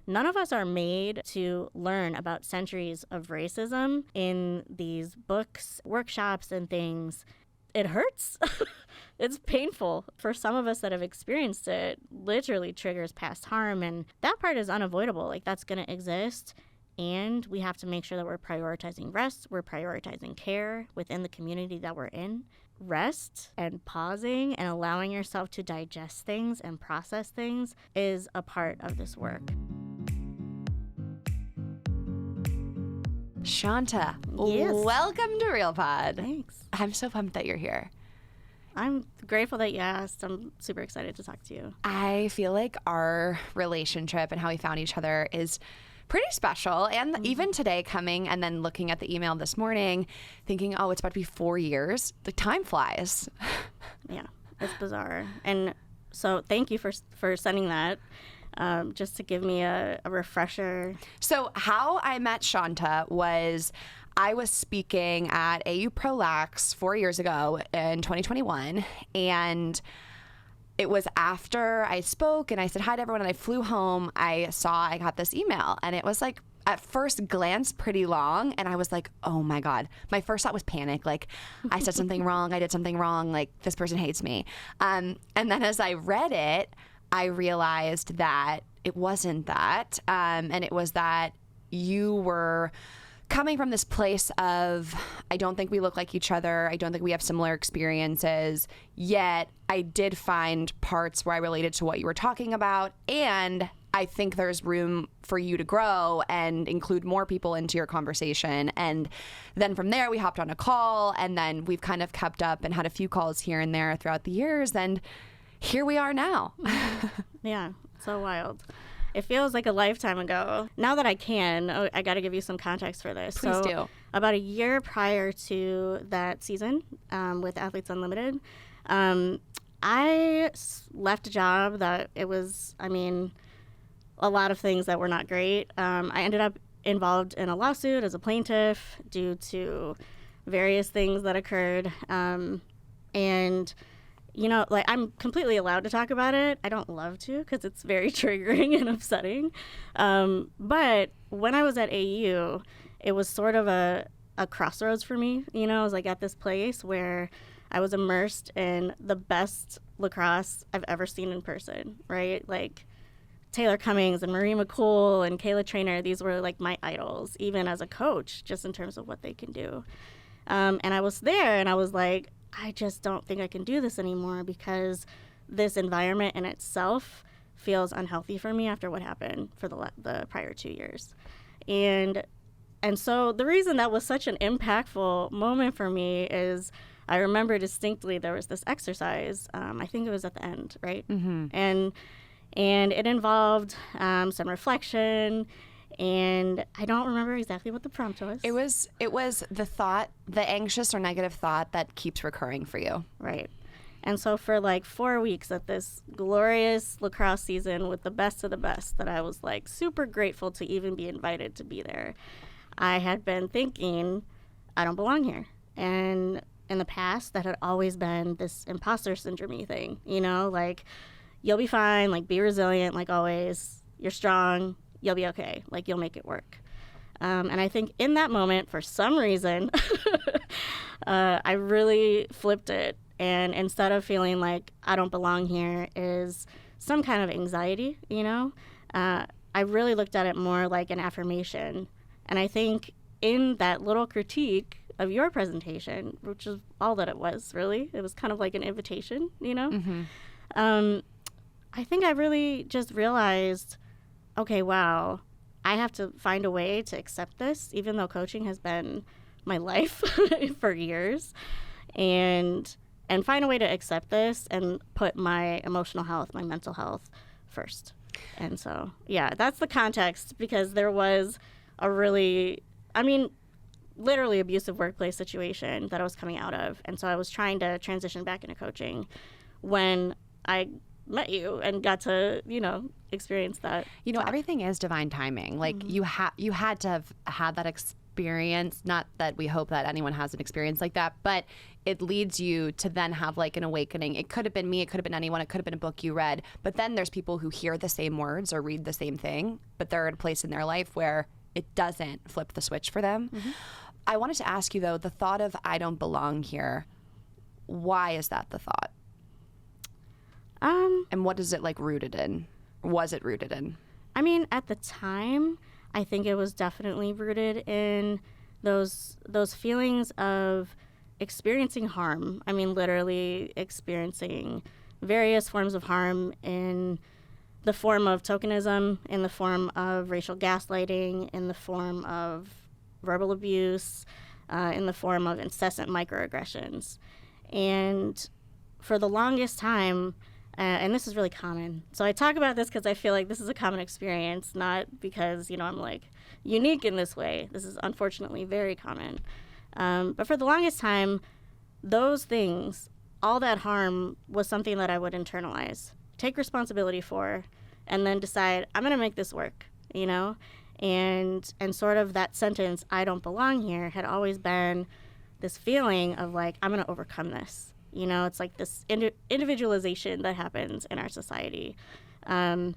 none of us are made to learn about centuries of racism in these books, workshops, and things. It hurts. It's painful. For some of us that have experienced it, literally triggers past harm, and that part is unavoidable. Like, that's going to exist, and we have to make sure that we're prioritizing rest, we're prioritizing care within the community that we're in. Rest and pausing and allowing yourself to digest things and process things is a part of this work. Shanta, yes. Welcome to Real Pod. Thanks. I'm so pumped that you're here. I'm grateful that you asked. I'm super excited to talk to you. I feel like our relationship and how we found each other is pretty special. And even today, coming and then looking at the email this morning, thinking, oh, it's about to be 4 years. The time flies. Yeah, it's bizarre. And so thank you for sending that. Just to give me a refresher. So how I met Shanta was I was speaking at AU ProLax 4 years ago in 2021, and it was after I spoke and I said hi to everyone and I flew home, I got this email, and it was like, at first glance, pretty long, and I was like, oh my God. My first thought was panic, like I said something wrong, I did something wrong, like this person hates me. And then as I read it, I realized that it wasn't that, and it was that you were coming from this place of, I don't think we look like each other, I don't think we have similar experiences, yet I did find parts where I related to what you were talking about, and I think there's room for you to grow and include more people into your conversation. And then from there, we hopped on a call, and then we've kind of kept up and had a few calls here and there throughout the years, and here we are now. Yeah, so wild. It feels like a lifetime ago. Now that I can, I got to give you some context for this. Please do. About a year prior to that season with Athletes Unlimited, I left a job that it was, a lot of things that were not great. I ended up involved in a lawsuit as a plaintiff due to various things that occurred. And I'm completely allowed to talk about it. I don't love to because it's very triggering and upsetting. But when I was at AU, it was sort of a crossroads for me. I was like at this place where I was immersed in the best lacrosse I've ever seen in person, right? Like Taylor Cummings and Marie McCool and Kayla Traynor, these were like my idols, even as a coach, just in terms of what they can do. And I was there and I was like, I just don't think I can do this anymore because this environment in itself feels unhealthy for me after what happened for the prior 2 years. And so the reason that was such an impactful moment for me is I remember distinctly there was this exercise, I think it was at the end, right? Mm-hmm. And it involved some reflection, and I don't remember exactly what the prompt was. It was the anxious or negative thought that keeps recurring for you. Right. And so for like 4 weeks at this glorious lacrosse season with the best of the best that I was like super grateful to even be invited to be there, I had been thinking, I don't belong here. And in the past, that had always been this imposter syndrome thing, like, you'll be fine, like, be resilient, like always, you're strong, you'll be okay, like, you'll make it work. And I think in that moment, for some reason, I really flipped it. And instead of feeling like I don't belong here is some kind of anxiety, I really looked at it more like an affirmation. And I think in that little critique of your presentation, which is all that it was, really, it was kind of like an invitation, Mm-hmm. I think I really just realized, okay, wow, I have to find a way to accept this, even though coaching has been my life for years, and find a way to accept this and put my emotional health, my mental health first. And so, yeah, that's the context, because there was a really, literally abusive workplace situation that I was coming out of. And so I was trying to transition back into coaching when I met you and got to, experience that. Everything is divine timing. Like, mm-hmm. you had to have had that experience, not that we hope that anyone has an experience like that, but it leads you to then have like an awakening. It could have been me, it could have been anyone, it could have been a book you read, but then there's people who hear the same words or read the same thing, but they're at a place in their life where it doesn't flip the switch for them. I wanted to ask you though, the thought of I don't belong here, why is that the thought? And what is it like rooted in? Was it rooted in? I mean, at the time, I think it was definitely rooted in those feelings of experiencing harm. I mean, literally experiencing various forms of harm in the form of tokenism, in the form of racial gaslighting, in the form of verbal abuse, in the form of incessant microaggressions. And for the longest time, and this is really common. So I talk about this because I feel like this is a common experience, not because, you know, I'm like unique in this way. This is unfortunately very common. But for the longest time, those things, all that harm was something that I would internalize, take responsibility for, and then decide, I'm going to make this work, you know? And sort of that sentence, I don't belong here, had always been this feeling of like, I'm going to overcome this. You know, it's like this individualization that happens in our society. And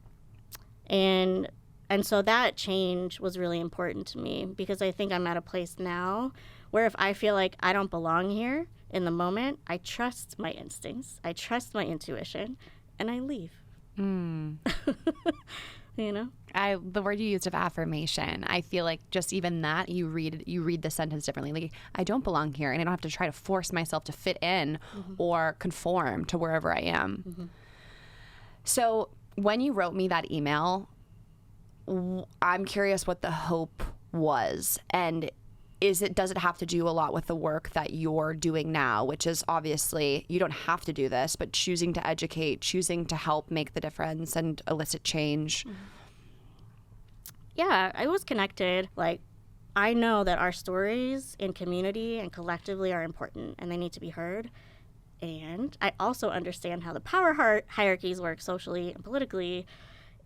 so that change was really important to me because I think I'm at a place now where if I feel like I don't belong here in the moment, I trust my instincts, I trust my intuition, and I leave. You know? The word you used of affirmation, I feel like just even that, you read the sentence differently. Like, I don't belong here, and I don't have to try to force myself to fit in or conform to wherever I am. So when you wrote me that email, I'm curious what the hope was, and does it have to do a lot with the work that you're doing now, which is obviously, you don't have to do this, but choosing to educate, choosing to help make the difference and elicit change? Yeah, I was connected. Like, I know that our stories in community and collectively are important and they need to be heard. And I also understand how the power hierarchies work socially and politically.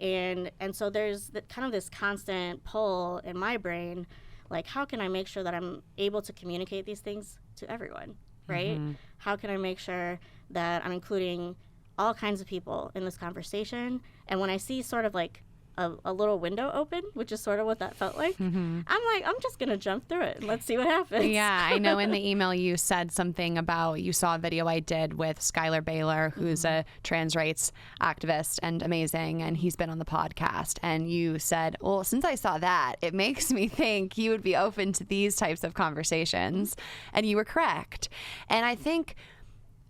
And so there's kind of this constant pull in my brain, like, how can I make sure that I'm able to communicate these things to everyone, right? How can I make sure that I'm including all kinds of people in this conversation? And when I see sort of like a little window open, which is sort of what that felt like, I'm like, I'm just going to jump through it and let's see what happens. Yeah, I know in the email you said something about, you saw a video I did with Skylar Baylor, who's a trans rights activist and amazing, and he's been on the podcast. And you said, well, since I saw that, it makes me think you would be open to these types of conversations. And you were correct. And I think,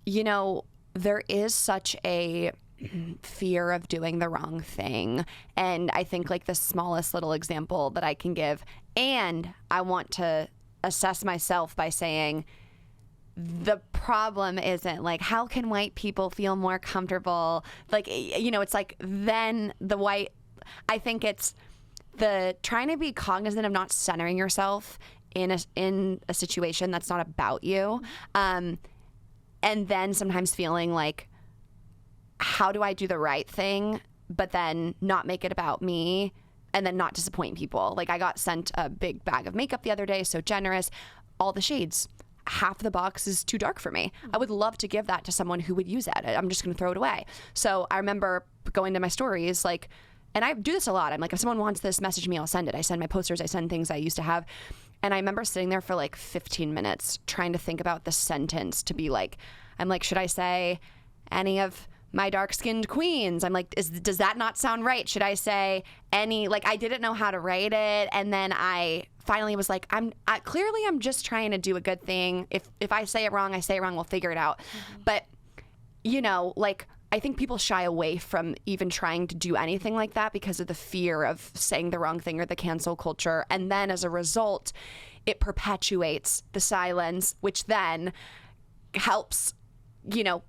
you know, there is such a fear of doing the wrong thing. And I think like the smallest little example that I can give, and I want to assess myself by saying, the problem isn't like, how can white people feel more comfortable? Like, you know, it's like, then the white, I think it's the trying to be cognizant of not centering yourself in a situation that's not about you. And then sometimes feeling like, how do I do the right thing, but then not make it about me and then not disappoint people? Like, I got sent a big bag of makeup the other day, so generous, all the shades. Half the box is too dark for me. I would love to give that to someone who would use that. I'm just going to throw it away. So I remember going to my stories, like, and I do this a lot. I'm like, if someone wants this, message me, I'll send it. I send my posters, I send things I used to have. And I remember sitting there for like 15 minutes trying to think about the sentence to be like, I'm like, should I say any of my dark-skinned queens? I'm like, does that not sound right? Should I say any, like, I didn't know how to write it. And then I finally was like, clearly I'm just trying to do a good thing. If I say it wrong, I say it wrong, we'll figure it out. But, you know, like, I think people shy away from even trying to do anything like that because of the fear of saying the wrong thing or the cancel culture. And then as a result, it perpetuates the silence, which then helps, you know,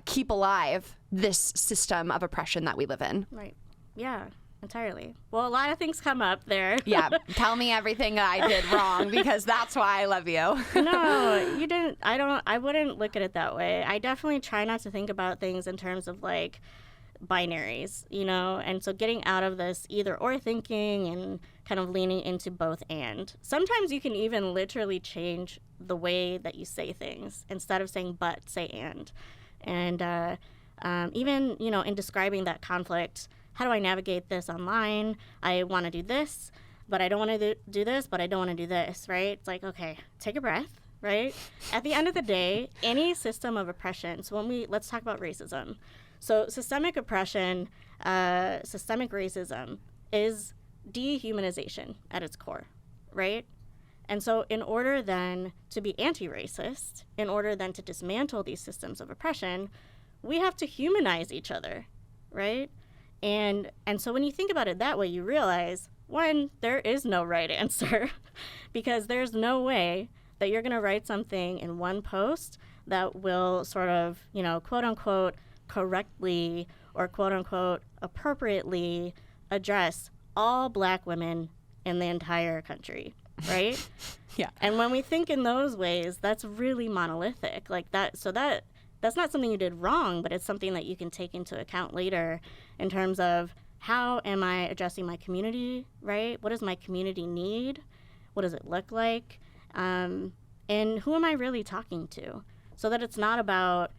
keep alive this system of oppression that we live in. Right. Yeah, entirely. Well, a lot of things come up there. Yeah. Tell me everything I did wrong, because that's why I love you. No, you didn't. I wouldn't look at it that way. I definitely try not to think about things in terms of like binaries, you know? And so getting out of this either or thinking and kind of leaning into both and. Sometimes you can even literally change the way that you say things. Instead of saying but, say and. And even, you know, in describing that conflict, how do I navigate this online? I want to do this, but I don't want to do this, but I don't want to do this, right? It's like, okay, take a breath, right? At the end of the day, any system of oppression, so let's talk about racism. So systemic oppression, systemic racism is dehumanization at its core, right? And so in order then to be anti-racist, in order then to dismantle these systems of oppression, we have to humanize each other, right? And so when you think about it that way, you realize, one, there is no right answer because there's no way that you're going to write something in one post that will sort of, you know, quote unquote, correctly or quote unquote, appropriately address all Black women in the entire country, right? Yeah. And when we think in those ways, that's really monolithic. Like that, so that's not something you did wrong, but it's something that you can take into account later in terms of how am I addressing my community, right? What does my community need? What does it look like? And who am I really talking to? So that it's not about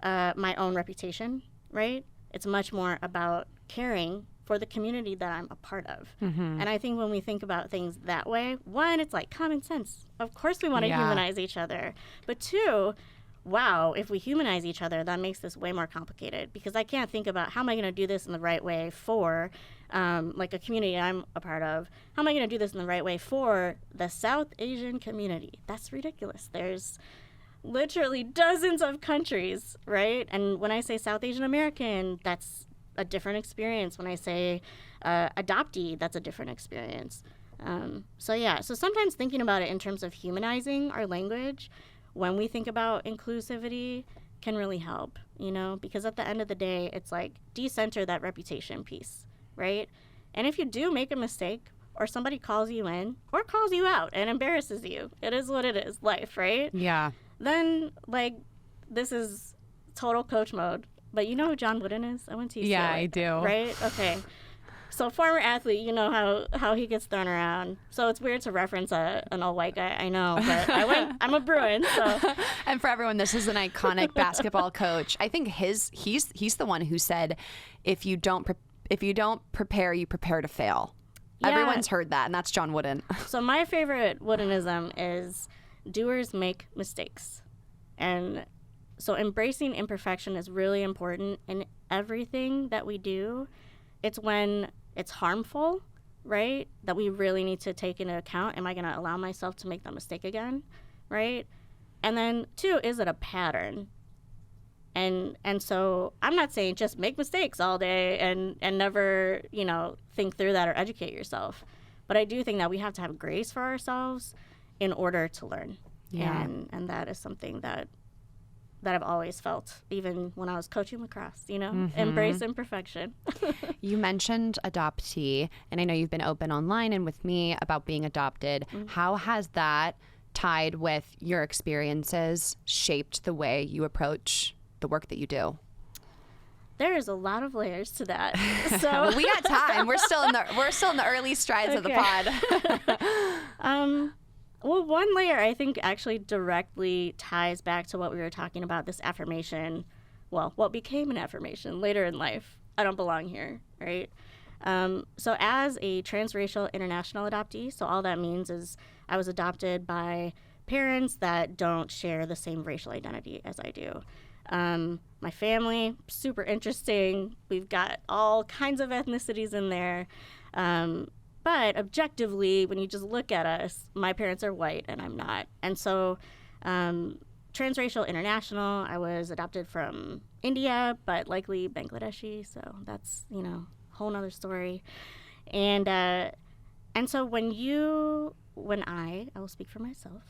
my own reputation, right? It's much more about caring for the community that I'm a part of. Mm-hmm. And I think when we think about things that way, one, it's like common sense. Of course we want to humanize each other. But two, wow, if we humanize each other, that makes this way more complicated because I can't think about how am I going to do this in the right way for like a community I'm a part of. How am I going to do this in the right way for the South Asian community? That's ridiculous. There's literally dozens of countries, right? And when I say South Asian American, that's a different experience. When I say adoptee, that's a different experience. So sometimes thinking about it in terms of humanizing our language when we think about inclusivity can really help, you know, because at the end of the day, it's like decenter that reputation piece, right? And if you do make a mistake or somebody calls you in or calls you out and embarrasses you, it is what it is, life, right? Yeah. Then, like, this is total coach mode. But you know who John Wooden is? I went to UCLA. Yeah, I do. Right? Okay. So former athlete, you know how he gets thrown around. So it's weird to reference an all white guy. I know, but I'm a Bruin. So. And for everyone, this is an iconic basketball coach. I think he's the one who said, if you don't prepare, you prepare to fail. Yeah. Everyone's heard that, and that's John Wooden. So my favorite Woodenism is doers make mistakes, and so embracing imperfection is really important in everything that we do. It's when it's harmful, right, that we really need to take into account, am I going to allow myself to make that mistake again, right? And then two, is it a pattern? And so I'm not saying just make mistakes all day and never, you know, think through that or educate yourself. But I do think that we have to have grace for ourselves in order to learn. Yeah. And that is something that I've always felt, even when I was coaching lacrosse, you know, embrace imperfection. You mentioned adoptee, and I know you've been open online and with me about being adopted. Mm-hmm. How has that, tied with your experiences, shaped the way you approach the work that you do? There's a lot of layers to that. So well, we got time. We're still in the early strides of the pod. Well, one layer I think actually directly ties back to what we were talking about, this affirmation, well, what became an affirmation later in life. I don't belong here, right? So as a transracial international adoptee, so all that means is I was adopted by parents that don't share the same racial identity as I do. My family, super interesting. We've got all kinds of ethnicities in there. But objectively, when you just look at us, my parents are white and I'm not. And so transracial international, I was adopted from India, but likely Bangladeshi. So that's, you know, a whole nother story. And so I will speak for myself.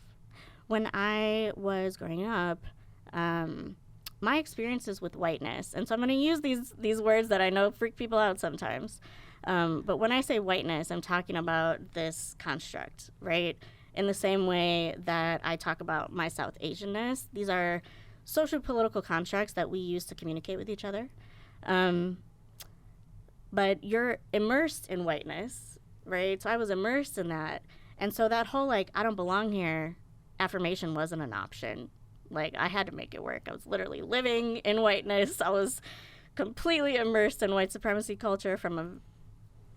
When I was growing up, my experiences with whiteness, and so I'm going to use these words that I know freak people out sometimes. But when I say whiteness, I'm talking about this construct, right? In the same way that I talk about my South Asianness, these are social political constructs that we use to communicate with each other. but you're immersed in whiteness, right? So I was immersed in that. And so that whole, like, I don't belong here affirmation wasn't an option. Like, I had to make it work. I was literally living in whiteness. I was completely immersed in white supremacy culture from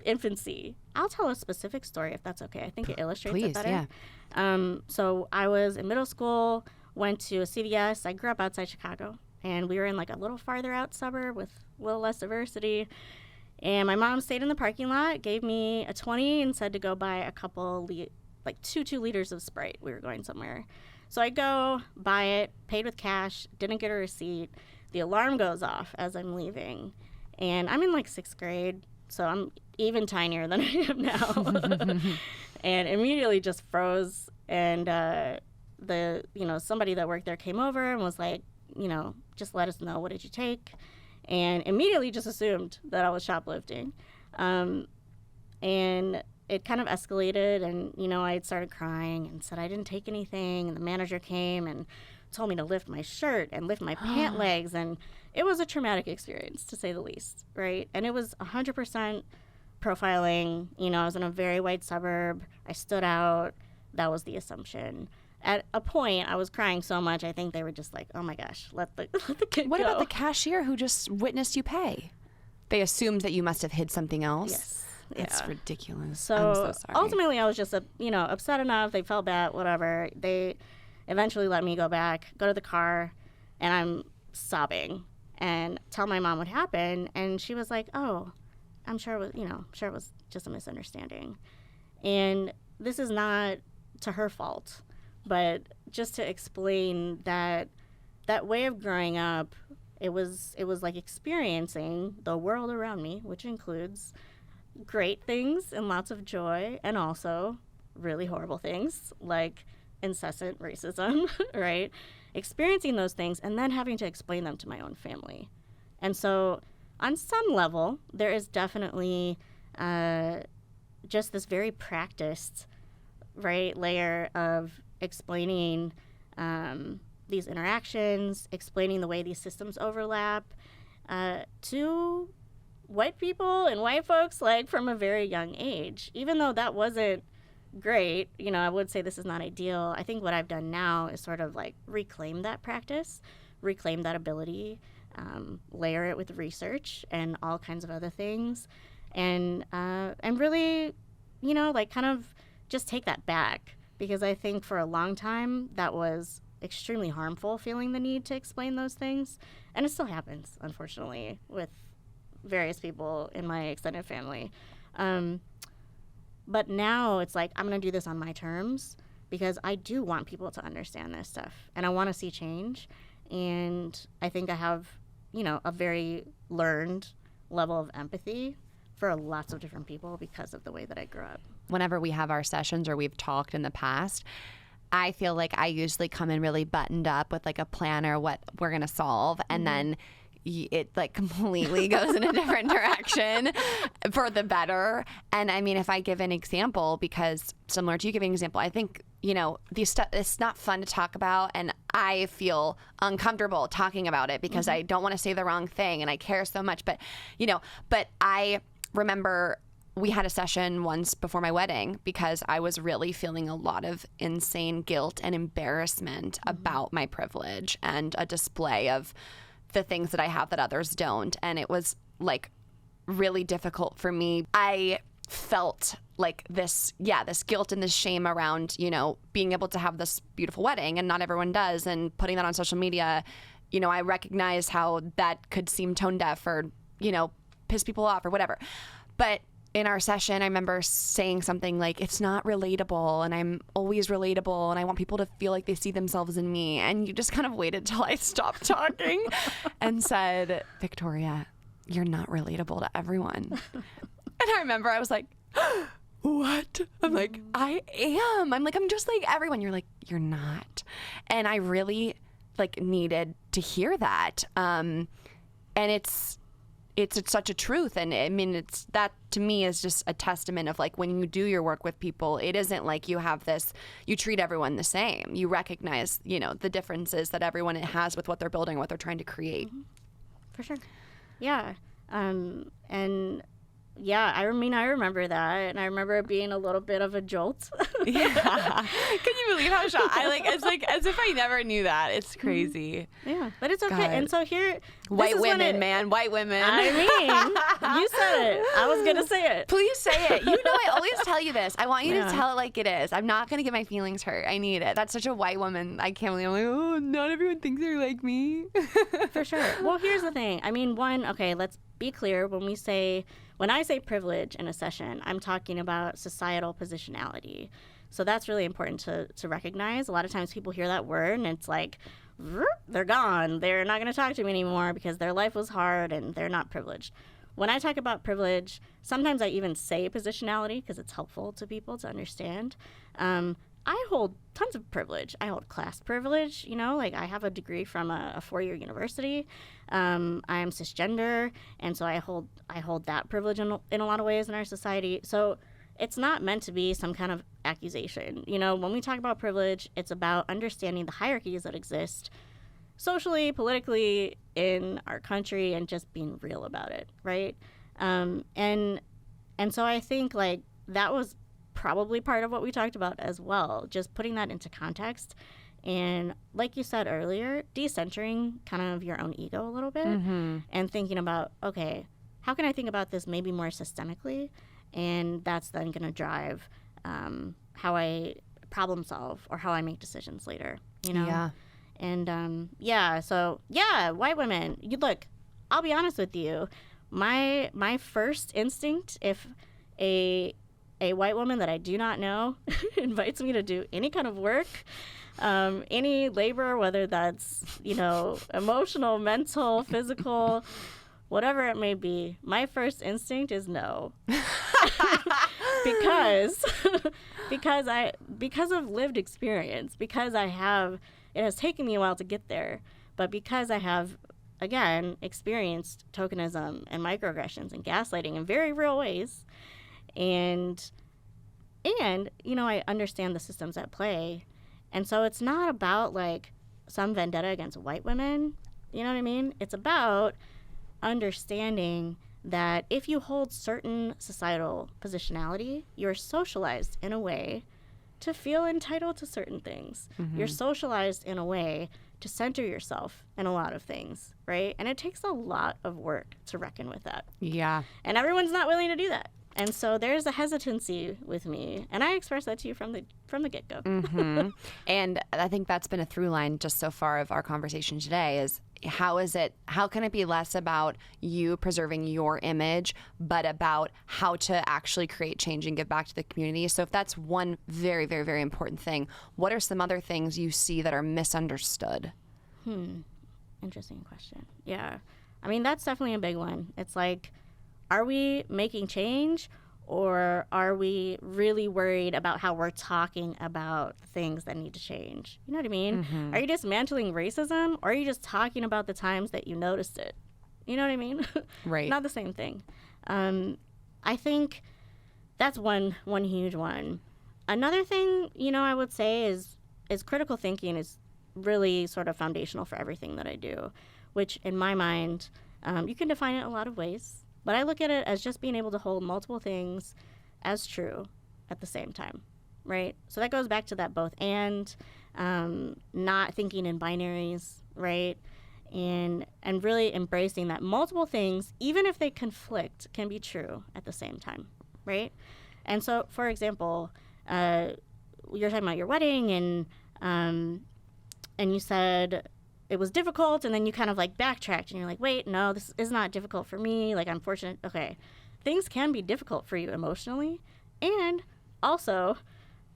infancy. I'll tell a specific story if that's okay. I think it illustrates it better. Yeah. So I was in middle school, went to a CVS. I grew up outside Chicago, and we were in like a little farther out suburb with a little less diversity. And my mom stayed in the parking lot, gave me a 20 and said to go buy a couple, like 2 liters of Sprite. We were going somewhere. So I go, buy it, paid with cash, didn't get a receipt. The alarm goes off as I'm leaving. And I'm in like 6th grade, so I'm even tinier than I am now. And immediately just froze. And somebody that worked there came over and was like, just let us know, what did you take? And immediately just assumed that I was shoplifting. And it kind of escalated, and, I had started crying and said I didn't take anything. And the manager came and told me to lift my shirt and lift my pant legs. And it was a traumatic experience, to say the least, right? And it was 100% profiling. I was in a very white suburb. I stood out. That was the assumption. At a point, I was crying so much, I think they were just like, oh my gosh, let the kid What go. about the cashier who just witnessed you pay? They assumed that you must have hid something else? Yes. That's ridiculous. So, I'm so sorry. Ultimately, I was just, upset enough. They felt bad, whatever. They eventually let me go back, go to the car, and I'm sobbing and tell my mom what happened. And she was like, oh, I'm sure it was just a misunderstanding. And this is not to her fault, but just to explain that way of growing up, it was like experiencing the world around me, which includes great things and lots of joy, and also really horrible things like incessant racism, right? Experiencing those things and then having to explain them to my own family. And so on some level, there is definitely just this very practiced, right, layer of explaining these interactions, explaining the way these systems overlap to white people and white folks, like, from a very young age. Even though that wasn't great, I would say this is not ideal. I think what I've done now is sort of like reclaim that practice, reclaim that ability, layer it with research and all kinds of other things, and really, kind of just take that back, because I think for a long time that was extremely harmful, feeling the need to explain those things, and it still happens, unfortunately, with various people in my extended family. But now it's like, I'm going to do this on my terms, because I do want people to understand this stuff, and I want to see change. And I think I have, a very learned level of empathy for lots of different people because of the way that I grew up. Whenever we have our sessions or we've talked in the past, I feel like I usually come in really buttoned up with like a plan or what we're going to solve. And then it like completely goes in a different direction for the better. And I mean, if I give an example, because similar to you giving an example, I think, these stuff, it's not fun to talk about. And I feel uncomfortable talking about it because I don't want to say the wrong thing. And I care so much. But, but I remember we had a session once before my wedding because I was really feeling a lot of insane guilt and embarrassment about my privilege and a display of the things that I have that others don't. And it was like really difficult for me. I felt like this guilt and this shame around, being able to have this beautiful wedding, and not everyone does. And putting that on social media, I recognize how that could seem tone deaf or, piss people off or whatever. But in our session, I remember saying something like, it's not relatable, and I'm always relatable, and I want people to feel like they see themselves in me. And you just kind of waited till I stopped talking and said, Victoria, you're not relatable to everyone. And I remember I was like, what? I'm like, I am. I'm like, I'm just like everyone. You're like, you're not. And I really like needed to hear that. And it's such a truth. And I mean, it's that to me is just a testament of like, when you do your work with people, it isn't like you have this, you treat everyone the same. You recognize, the differences that everyone has with what they're building, what they're trying to create. For sure. Yeah. And yeah, I mean, I remember that, and I remember it being a little bit of a jolt. Yeah. Can you believe how shocked? It's as if I never knew that. It's crazy. Yeah, but it's okay. God. And so here, White women, man. White women. I mean, you said it. I was going to say it. Please say it. You know, I always tell you this. I want you Yeah. to tell it like it is. I'm not going to get my feelings hurt. I need it. That's such a white woman. I can't believe I'm like, oh, not everyone thinks they're like me. For sure. Well, here's the thing. I mean, let's be clear. When I say privilege in a session, I'm talking about societal positionality. So that's really important to recognize. A lot of times people hear that word and it's like, they're gone. They're not going to talk to me anymore because their life was hard and they're not privileged. When I talk about privilege, sometimes I even say positionality because it's helpful to people to understand. I hold tons of privilege. I hold class privilege, like I have a degree from a 4-year university. I am cisgender, and so I hold that privilege in a lot of ways in our society. So it's not meant to be some kind of accusation. When we talk about privilege, it's about understanding the hierarchies that exist socially, politically in our country and just being real about it, right? And so I think like that was probably part of what we talked about as well, just putting that into context. And like you said earlier, decentering kind of your own ego a little bit and thinking about, okay, how can I think about this maybe more systemically? And that's then going to drive how I problem solve or how I make decisions later, Yeah. And white women, look, I'll be honest with you. My first instinct, if a white woman that I do not know invites me to do any kind of work, any labor, whether that's, emotional, mental, physical, whatever it may be, my first instinct is no. because of lived experience, because it has taken me a while to get there, but because I have, again, experienced tokenism and microaggressions and gaslighting in very real ways, and I understand the systems at play. And so it's not about like some vendetta against white women, you know what I mean? It's about understanding that if you hold certain societal positionality, you're socialized in a way to feel entitled to certain things. You're socialized in a way to center yourself in a lot of things, right? And it takes a lot of work to reckon with that. Yeah. And everyone's not willing to do that. And so there's a hesitancy with me, and I expressed that to you from the get-go. And I think that's been a through line just so far of our conversation today is how can it be less about you preserving your image, but about how to actually create change and give back to the community? So if that's one very, very, very important thing, what are some other things you see that are misunderstood? Interesting question. Yeah. I mean, that's definitely a big one. It's like, are we making change, or are we really worried about how we're talking about things that need to change? You know what I mean? Are you dismantling racism, or are you just talking about the times that you noticed it? You know what I mean? Right. Not the same thing. I think that's one huge one. Another thing, I would say is critical thinking is really sort of foundational for everything that I do, which in my mind, you can define it a lot of ways. But I look at it as just being able to hold multiple things as true at the same time, right? So that goes back to that both and, not thinking in binaries, right? And really embracing that multiple things, even if they conflict, can be true at the same time, right? And so, for example, you're talking about your wedding, and you said it was difficult, and then you kind of like backtracked and you're like, wait, no, this is not difficult for me. Like, I'm fortunate. Okay. Things can be difficult for you emotionally, and also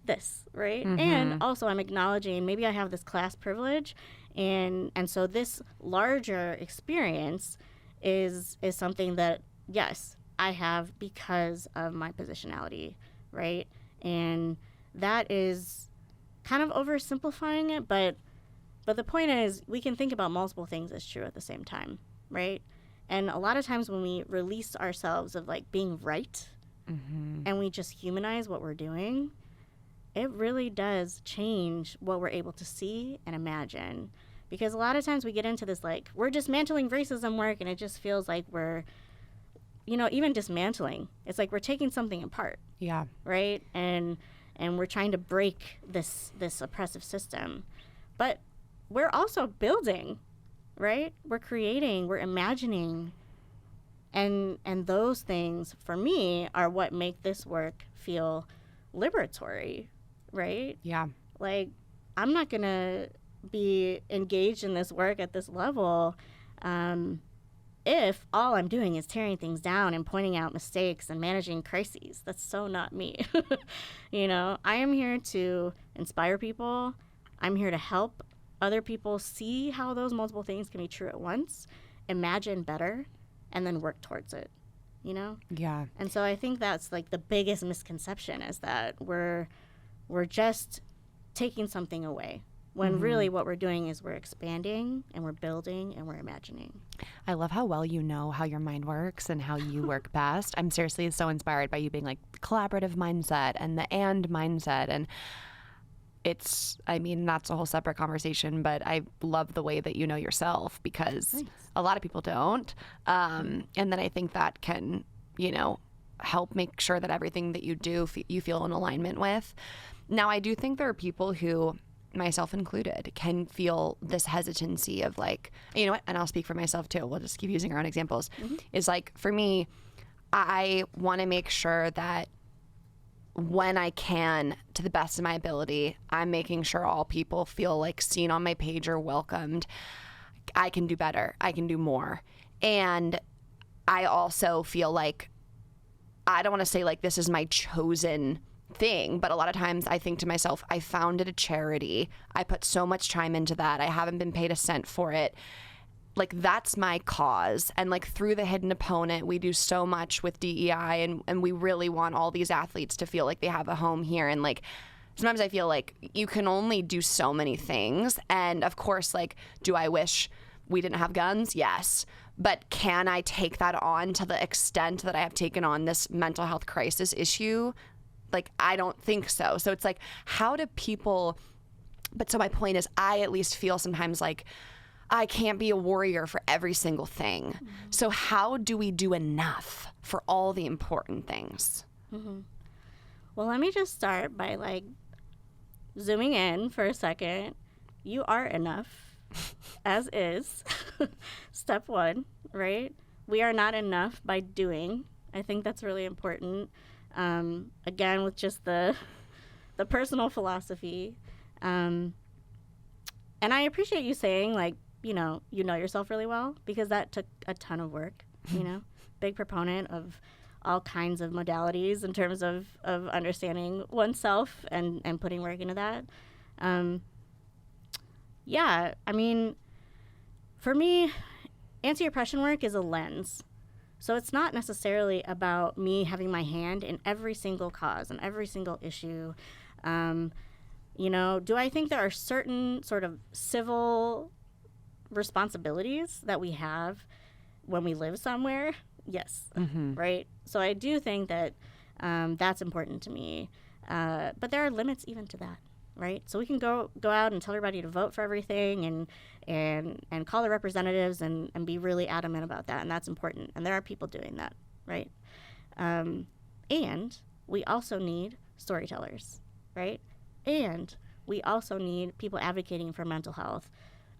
this, right? And also I'm acknowledging maybe I have this class privilege, and so this larger experience is something that, yes, I have because of my positionality, right? And that is kind of oversimplifying it, but the point is, we can think about multiple things as true at the same time, right? And a lot of times when we release ourselves of like being right, and we just humanize what we're doing, it really does change what we're able to see and imagine. Because a lot of times we get into this like, we're dismantling racism work, and it just feels like we're even dismantling. It's like we're taking something apart. Yeah. Right? And we're trying to break this oppressive system. But we're also building, right? We're creating, we're imagining. And those things, for me, are what make this work feel liberatory, right? Yeah. Like, I'm not going to be engaged in this work at this level if all I'm doing is tearing things down and pointing out mistakes and managing crises. That's so not me. I am here to inspire people. I'm here to help other people see how those multiple things can be true at once, imagine better, and then work towards it, Yeah. And so I think that's like the biggest misconception, is that we're just taking something away, when really what we're doing is we're expanding and we're building and we're imagining. I love how well you know how your mind works and how you work best. I'm seriously so inspired by you being like the collaborative mindset and the and mindset. And that's a whole separate conversation, but I love the way that you know yourself, because a lot of people don't. And then I think that can, help make sure that everything that you do, you feel in alignment with. Now, I do think there are people who, myself included, can feel this hesitancy of like, you know what, and I'll speak for myself too, we'll just keep using our own examples, is like, for me, I want to make sure that when I can, to the best of my ability, I'm making sure all people feel like seen on my page or welcomed. I can do better. I can do more. And I also feel like, I don't want to say like this is my chosen thing, but a lot of times I think to myself, I founded a charity. I put so much time into that. I haven't been paid a cent for it. Like, that's my cause. And like, through the Hidden Opponent, we do so much with DEI, and we really want all these athletes to feel like they have a home here. And like, sometimes I feel like you can only do so many things. And of course, like, do I wish we didn't have guns? Yes. But can I take that on to the extent that I have taken on this mental health crisis issue? Like, I don't think so. So it's like, how do people, but so my point is, I at least feel sometimes like I can't be a warrior for every single thing. So how do we do enough for all the important things? Well, let me just start by like zooming in for a second. You are enough as is. Step one, right? We are not enough by doing. I think that's really important. Again, with just the personal philosophy. And I appreciate you saying, like, you know yourself really well, because that took a ton of work, Big proponent of all kinds of modalities in terms of understanding oneself and putting work into that. Yeah, I mean, for me, anti-oppression work is a lens. So it's not necessarily about me having my hand in every single cause and every single issue. Do I think there are certain sort of civil responsibilities that we have when we live somewhere? Yes, right? So I do think that that's important to me. But there are limits even to that, right? So we can go out and tell everybody to vote for everything and call the representatives and be really adamant about that, and that's important. And there are people doing that, right? And we also need storytellers, right? And we also need people advocating for mental health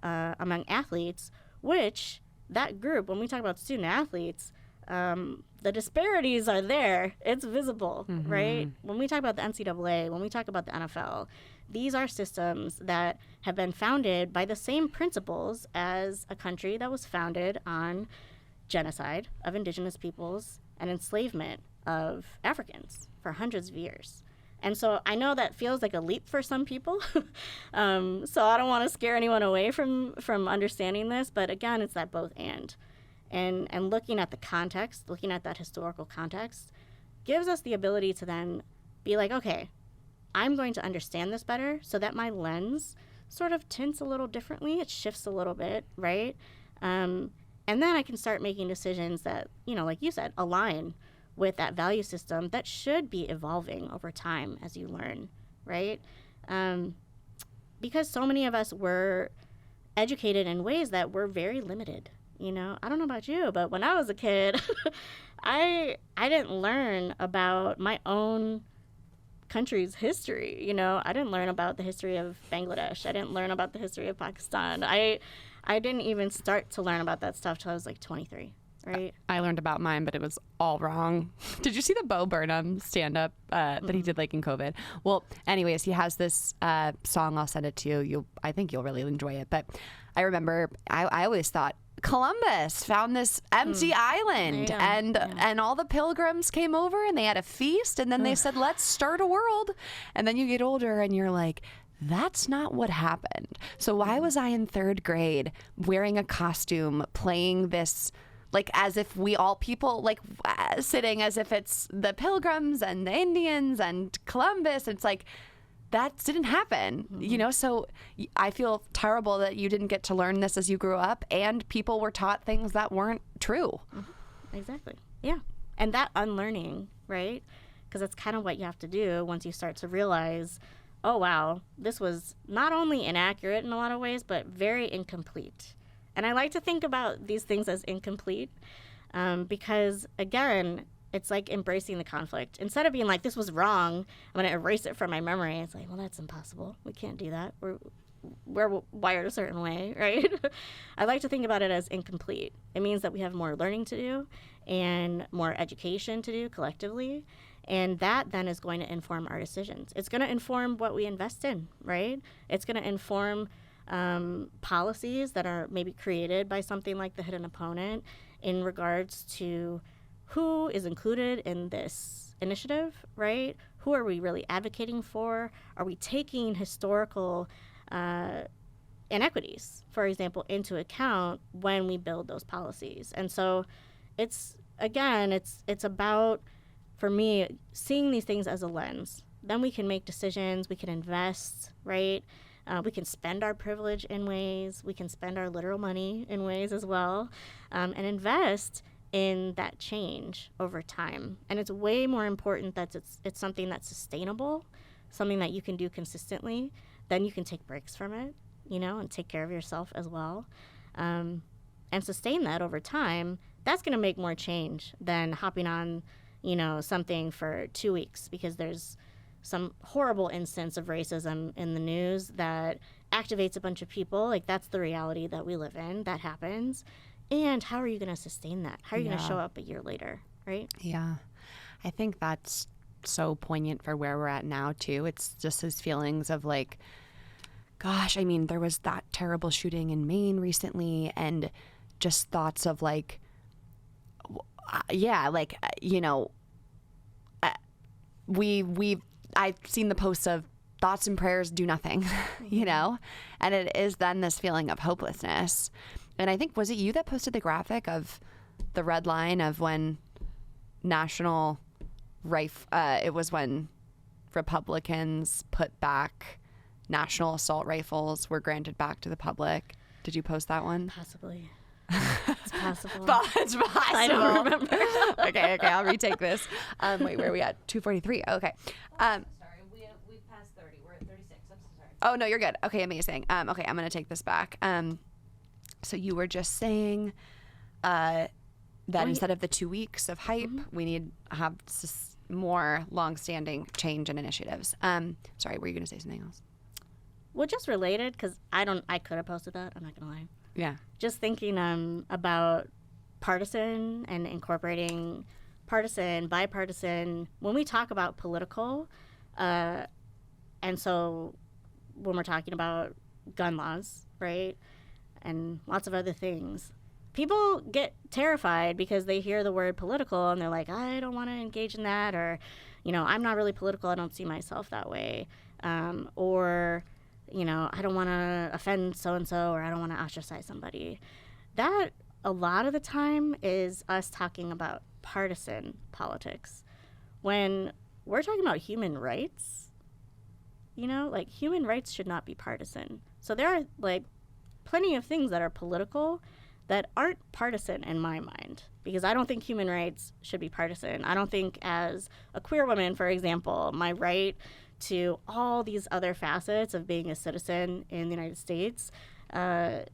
among athletes, which that group, when we talk about student athletes, the disparities are there. It's visible, right? When we talk about the NCAA, when we talk about the NFL, these are systems that have been founded by the same principles as a country that was founded on genocide of indigenous peoples and enslavement of Africans for hundreds of years. And so I know that feels like a leap for some people. So I don't want to scare anyone away from understanding this. But again, it's that both and looking at the context, looking at that historical context, gives us the ability to then be like, okay, I'm going to understand this better so that my lens sort of tints a little differently. It shifts a little bit, right? And then I can start making decisions that, like you said, align with that value system that should be evolving over time as you learn, right? Because so many of us were educated in ways that were very limited. I don't know about you, but when I was a kid, I didn't learn about my own country's history. You know, I didn't learn about the history of Bangladesh. I didn't learn about the history of Pakistan. I didn't even start to learn about that stuff till I was like 23. Right. I learned about mine, but it was all wrong. Did you see the Bo Burnham stand-up that he did like in COVID? Well, anyways, he has this song. I'll send it to you. I think you'll really enjoy it. But I remember I always thought Columbus found this empty island and all the pilgrims came over and they had a feast and then they said, let's start a world. And then you get older and you're like, that's not what happened. So why was I in third grade wearing a costume, playing this like as if we all people like sitting as if it's the pilgrims and the Indians and Columbus? It's like that didn't happen, you know? So I feel terrible that you didn't get to learn this as you grew up and people were taught things that weren't true. Exactly. Yeah. And that unlearning, right? Because that's kind of what you have to do once you start to realize, oh, wow, this was not only inaccurate in a lot of ways, but very incomplete. And I like to think about these things as incomplete because, again, it's like embracing the conflict. Instead of being like, this was wrong, I'm going to erase it from my memory. It's like, well, that's impossible. We can't do that. We're wired a certain way, right? I like to think about it as incomplete. It means that we have more learning to do and more education to do collectively. And that then is going to inform our decisions. It's going to inform what we invest in, right? It's going to inform policies that are maybe created by something like the hidden opponent in regards to who is included in this initiative, right? Who are we really advocating for? Are we taking historical inequities, for example, into account when we build those policies? And so it's about, for me, seeing these things as a lens. Then we can make decisions, we can invest, right? We can spend our privilege in ways, we can spend our literal money in ways as well, and invest in that change over time. And it's way more important that it's something that's sustainable, something that you can do consistently. Then you can take breaks from it, you know, and take care of yourself as well, and sustain that over time. That's going to make more change than hopping on, you know, something for 2 weeks because there's some horrible instance of racism in the news that activates a bunch of people. Like, that's the reality that we live in. That happens. And how are you going to sustain that? How are you going to show up a year later, right? Yeah. I think that's so poignant for where we're at now, too. It's just those feelings of like, gosh, I mean, there was that terrible shooting in Maine recently and just thoughts of like, yeah, like, you know, I've seen the posts of thoughts and prayers do nothing, you know, and it is then this feeling of hopelessness. And I think, was it you that posted the graphic of the red line of when it was when Republicans put back national assault rifles were granted back to the public. Did you post that one? Possibly. It's possible. It's possible. I don't remember. Okay, I'll retake this. Wait, where are we at? 2:43. Okay. Sorry, we passed 30. We're at 36. I'm so sorry. Oh, no, you're good. Okay, amazing. Okay, I'm going to take this back. So you were just saying that instead of the 2 weeks of hype, we need to have more long-standing change and initiatives. Sorry, were you going to say something else? Well, just related, because I could have posted that. I'm not going to lie. Yeah. Just thinking about partisan and incorporating partisan, bipartisan. When we talk about political, and so when we're talking about gun laws, right, and lots of other things, people get terrified because they hear the word political and they're like, I don't want to engage in that, or, you know, I'm not really political. I don't see myself that way, or, you know, I don't want to offend so-and-so, or I don't want to ostracize somebody. That, a lot of the time, is us talking about partisan politics. When we're talking about human rights, you know, like, human rights should not be partisan. So there are, like, plenty of things that are political that aren't partisan in my mind, because I don't think human rights should be partisan. I don't think, as a queer woman, for example, my right to all these other facets of being a citizen in the United States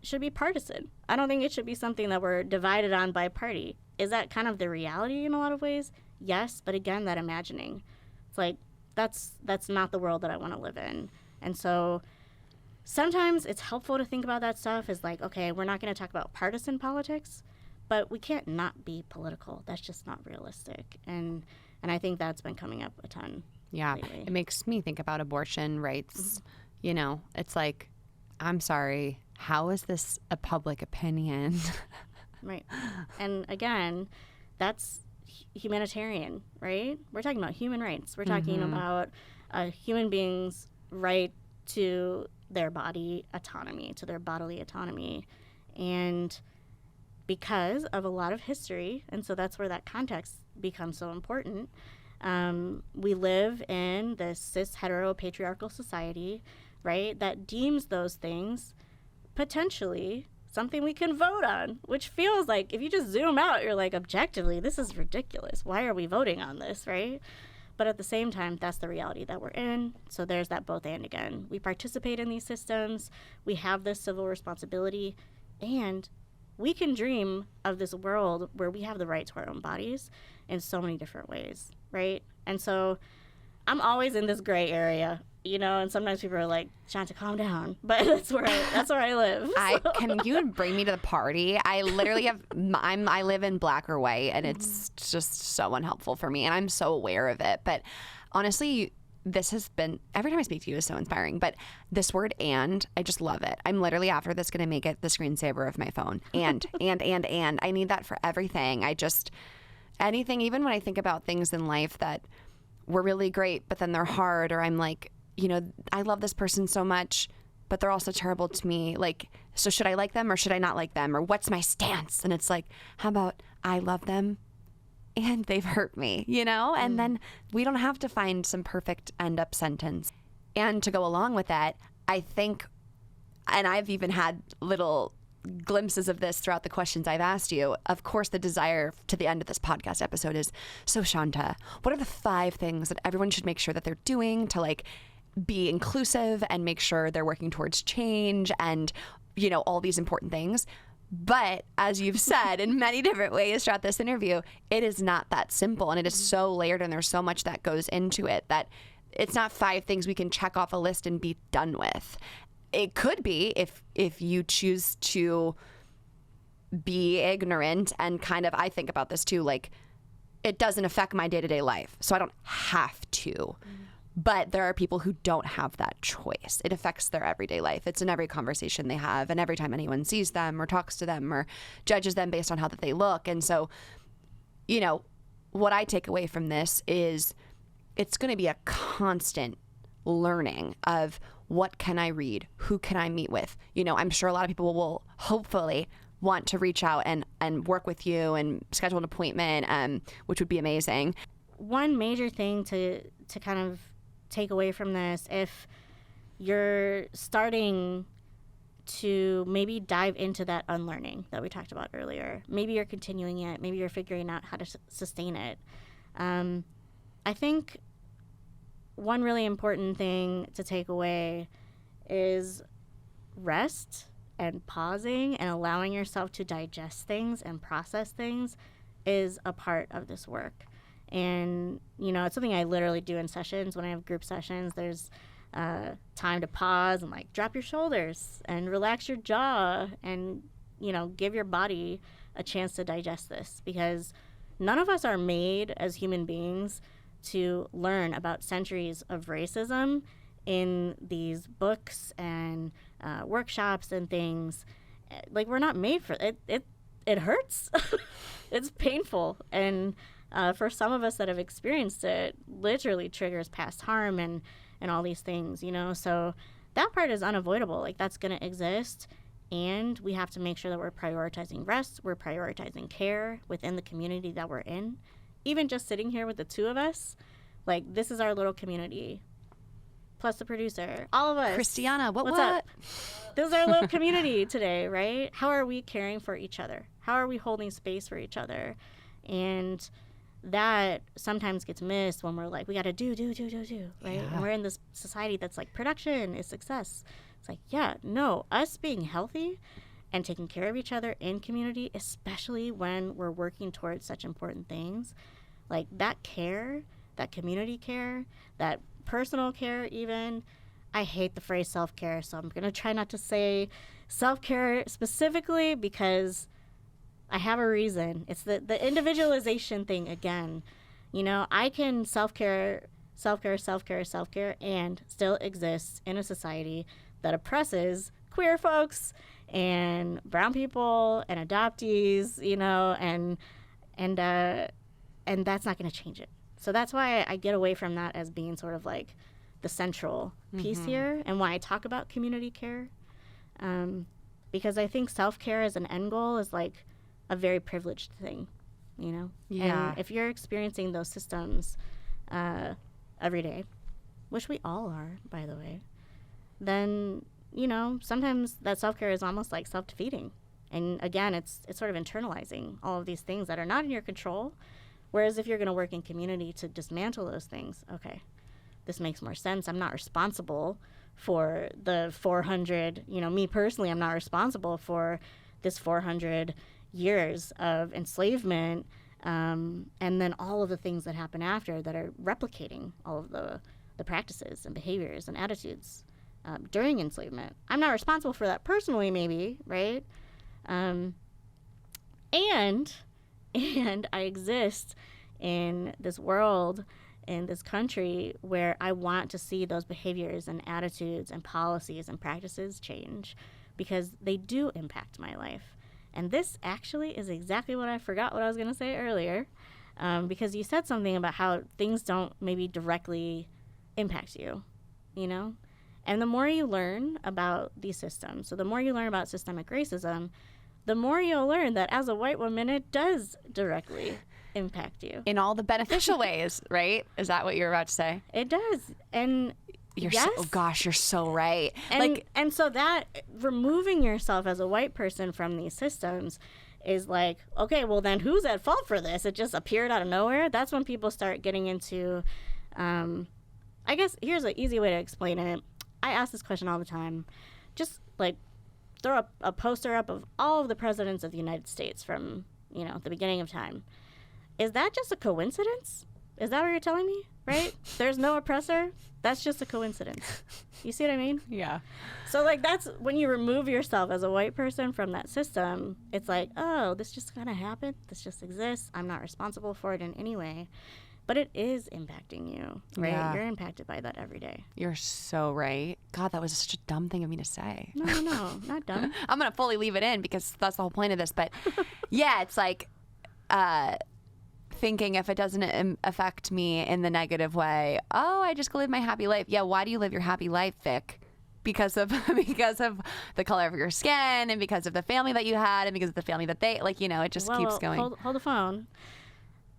should be partisan. I don't think it should be something that we're divided on by party. Is that kind of the reality in a lot of ways? Yes, but again, that imagining. It's like, that's not the world that I want to live in. And so sometimes it's helpful to think about that stuff as like, okay, we're not going to talk about partisan politics, but we can't not be political. That's just not realistic. And I think that's been coming up a ton lately. It makes me think about abortion rights. You know, it's like, I'm sorry, how is this a public opinion? Right. And again, that's humanitarian, right? We're talking about human rights. We're talking about human beings' right to their body autonomy, to their bodily autonomy. And because of a lot of history, and so that's where that context becomes so important, we live in this cis heteropatriarchal society, right, that deems those things potentially something we can vote on, which feels like, if you just zoom out, you're like, objectively, this is ridiculous. Why are we voting on this, right? But at the same time, that's the reality that we're in. So there's that both and again. We participate in these systems. We have this civil responsibility. And we can dream of this world where we have the right to our own bodies in so many different ways, right? And so I'm always in this gray area, you know, and sometimes people are like, Shanta, calm down. But that's where I live. So. Can you bring me to the party? I literally I live in black or white, and it's just so unhelpful for me, and I'm so aware of it. But honestly, this has been, every time I speak to you is so inspiring. But this word "and," I just love it. I'm literally after this going to make it the screensaver of my phone. And I need that for everything. Anything, even when I think about things in life that were really great, but then they're hard, or I'm like, you know, I love this person so much, but they're also terrible to me. Like, so should I like them or should I not like them? Or what's my stance? And it's like, how about I love them and they've hurt me, you know? And then we don't have to find some perfect end up sentence. And to go along with that, I think, and I've even had little glimpses of this throughout the questions I've asked you. Of course, the desire to the end of this podcast episode is, so Shanta, what are the 5 things that everyone should make sure that they're doing to like be inclusive and make sure they're working towards change and, you know, all these important things? But as you've said in many different ways throughout this interview, it is not that simple, and it is so layered, and there's so much that goes into it that it's not 5 things we can check off a list and be done with. It could be if you choose to be ignorant and kind of, I think about this too, like, it doesn't affect my day-to-day life, so I don't have to. But there are people who don't have that choice. It affects their everyday life. It's in every conversation they have, and every time anyone sees them or talks to them or judges them based on how that they look. And so, you know, what I take away from this is it's going to be a constant learning of what can I read? Who can I meet with? You know, I'm sure a lot of people will hopefully want to reach out and work with you and schedule an appointment, which would be amazing. One major thing to kind of take away from this, if you're starting to maybe dive into that unlearning that we talked about earlier, maybe you're continuing it, maybe you're figuring out how to sustain it. I think one really important thing to take away is rest and pausing and allowing yourself to digest things and process things is a part of this work. And, you know, it's something I literally do in sessions. When I have group sessions, there's time to pause and, like, drop your shoulders and relax your jaw and, you know, give your body a chance to digest this. Because none of us are made as human beings to learn about centuries of racism in these books and workshops and things. Like, we're not made for it. It hurts. It's painful. And for some of us that have experienced it, literally triggers past harm and all these things, you know? So that part is unavoidable. Like, that's going to exist. And we have to make sure that we're prioritizing rest. We're prioritizing care within the community that we're in. Even just sitting here with the 2 of us, like, this is our little community. Plus the producer, all of us. Christiana, what's up? This is our little community today, right? How are we caring for each other? How are we holding space for each other? And that sometimes gets missed when we're like, we got to do, right? And we're in this society that's like production is success. It's like, yeah, no, us being healthy and taking care of each other in community, especially when we're working towards such important things, like that care, that community care, that personal care even. I hate the phrase self-care, so I'm going to try not to say self-care specifically because I have a reason. It's the individualization thing again. You know, I can self-care, and still exist in a society that oppresses queer folks and brown people and adoptees, you know, and that's not going to change it. So that's why I get away from that as being sort of like the central piece here, and why I talk about community care, because I think self-care as an end goal is like a very privileged thing, you know? Yeah. And if you're experiencing those systems every day, which we all are, by the way, then, you know, sometimes that self-care is almost like self-defeating. And again, it's sort of internalizing all of these things that are not in your control. Whereas if you're going to work in community to dismantle those things, okay, this makes more sense. I'm not responsible for the 400, you know, me personally, I'm not responsible for this 400 years of enslavement, and then all of the things that happen after that are replicating all of the practices and behaviors and attitudes during enslavement. I'm not responsible for that personally, maybe, right? And I exist in this world, in this country, where I want to see those behaviors and attitudes and policies and practices change because they do impact my life. And this actually is exactly what I forgot what I was going to say earlier, because you said something about how things don't maybe directly impact you, you know? And the more you learn about these systems, so the more you learn about systemic racism, the more you'll learn that as a white woman, it does directly impact you. In all the beneficial ways, right? Is that what you're about to say? It does. And You're yes. oh gosh, you're so right. And so that removing yourself as a white person from these systems is like, okay, well then who's at fault for this? It just appeared out of nowhere. That's when people start getting into, I guess here's an easy way to explain it. I ask this question all the time. Just like throw a poster up of all of the presidents of the United States from, you know, the beginning of time. Is that just a coincidence? Is that what you're telling me? Right? There's no oppressor? That's just a coincidence. You see what I mean? Yeah. So, like, that's when you remove yourself as a white person from that system, it's like, oh, this just kind of happened. This just exists. I'm not responsible for it in any way. But it is impacting you, right? Yeah. You're impacted by that every day. You're so right. God, that was such a dumb thing of me to say. No, not dumb. I'm going to fully leave it in because that's the whole point of this. But yeah, it's like thinking if it doesn't affect me in the negative way, oh, I just go live my happy life. Yeah, why do you live your happy life, Vic? Because of the color of your skin and because of the family that you had and because of the family that they, like, you know, it just keeps going. Hold the phone.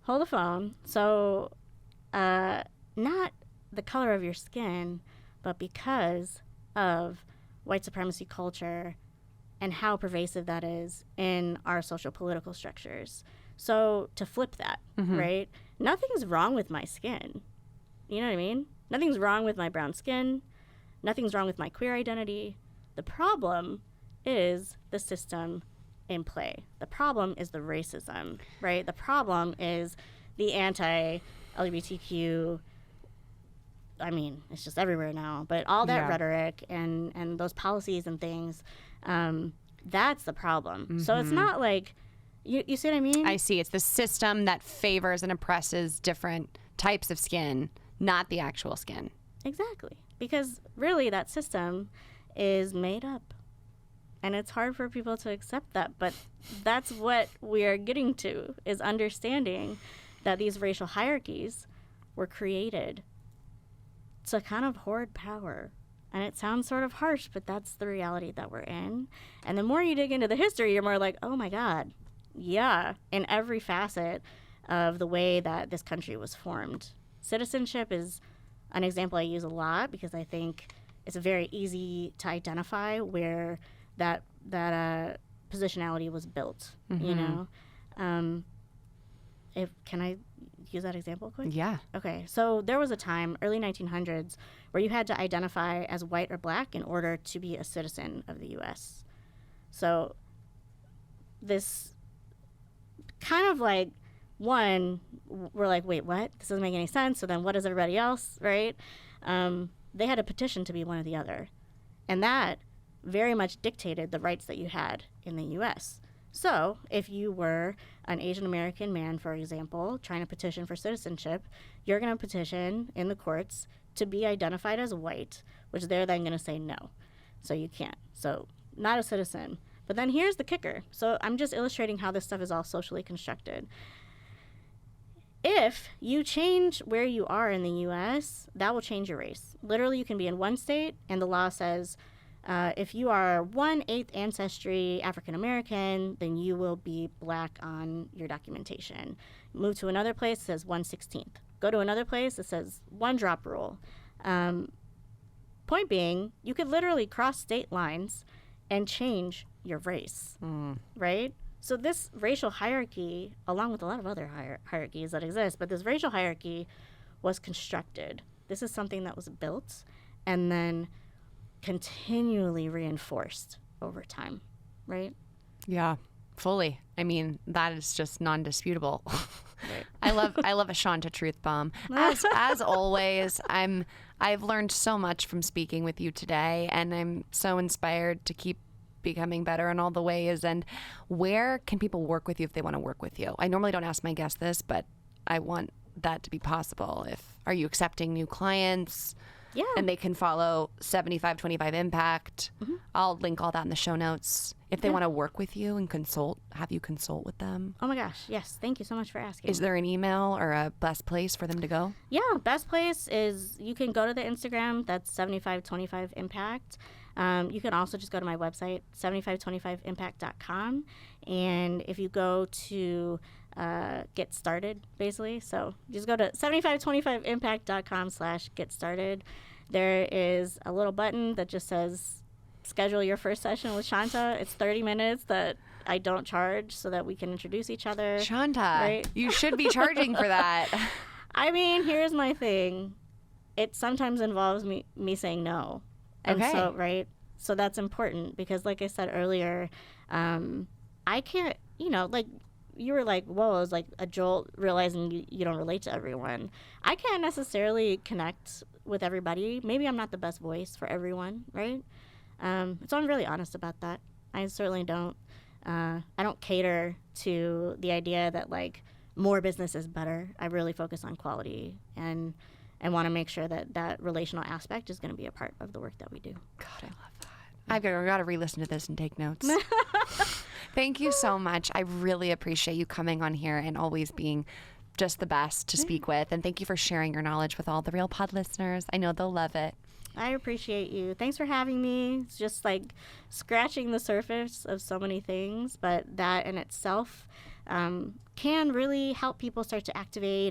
Hold the phone. So, not the color of your skin, but because of white supremacy culture and how pervasive that is in our social political structures. So to flip that, right? Nothing's wrong with my skin. You know what I mean? Nothing's wrong with my brown skin. Nothing's wrong with my queer identity. The problem is the system in play. The problem is the racism, right? The problem is the anti-LGBTQ, I mean, it's just everywhere now, but all that rhetoric and those policies and things, that's the problem. So it's not like, you see what I mean? I see. It's the system that favors and oppresses different types of skin, not the actual skin. Exactly. Because really that system is made up. And it's hard for people to accept that. But that's what we are getting to, is understanding that these racial hierarchies were created to kind of hoard power. And it sounds sort of harsh, but that's the reality that we're in. And the more you dig into the history, you're more like, oh my God, yeah, in every facet of the way that this country was formed. Citizenship is an example I use a lot because I think it's very easy to identify where that positionality was built. You know, use that example quick? Yeah. Okay, so there was a time, early 1900s, where you had to identify as white or black in order to be a citizen of the U.S. So this kind of like, one, we're like, wait, what? This doesn't make any sense. So then what is everybody else, right? They had a petition to be one or the other. And that very much dictated the rights that you had in the U.S. So if you were an Asian American man, for example, trying to petition for citizenship, you're going to petition in the courts to be identified as white, which they're then going to say no. So you can't. So not a citizen. But then here's the kicker. So I'm just illustrating how this stuff is all socially constructed. If you change where you are in the U.S., that will change your race. Literally, you can be in one state, and the law says if you are 1/8 ancestry African American, then you will be black on your documentation. Move to another place, it says 1/16. Go to another place, it says one drop rule. Point being, you could literally cross state lines and change your race, right? So this racial hierarchy, along with a lot of other hierarchies that exist, but this racial hierarchy was constructed. This is something that was built and then continually reinforced over time, right? Yeah, fully. I mean, that is just non-disputable. Right. I love a Shanta truth bomb. As always, I've learned so much from speaking with you today, and I'm so inspired to keep becoming better in all the ways. And where can people work with you if they want to work with you? I normally don't ask my guests this, but I want that to be possible. Are you accepting new clients? Yeah. And they can follow 7525 Impact. I'll link all that in the show notes. If they want to work with you and have you consult with them. Oh my gosh, yes. Thank you so much for asking. Is there an email or a best place for them to go? Yeah, best place is you can go to the Instagram. That's 7525 Impact. You can also just go to my website, 7525impact.com. And if you go to get started, basically, so just go to 7525impact.com/get started. There is a little button that just says schedule your first session with Shanta. It's 30 minutes that I don't charge so that we can introduce each other. Shanta, right? You should be charging for that. I mean, here's my thing. It sometimes involves me saying no. And Okay. so, right? So that's important because, like I said earlier, I can't, like you were like, whoa, it was like a jolt realizing you don't relate to everyone. I can't necessarily connect with everybody. Maybe I'm not the best voice for everyone, right? So I'm really honest about that. I certainly don't. I don't cater to the idea that like more business is better. I really focus on quality and want to make sure that relational aspect is going to be a part of the work that we do. God, I love that. I've got to re-listen to this and take notes. Thank you so much. I really appreciate you coming on here and always being just the best to speak with. And thank you for sharing your knowledge with all the Real Pod listeners. I know they'll love it. I appreciate you. Thanks for having me. It's just like scratching the surface of so many things, but that in itself can really help people start to activate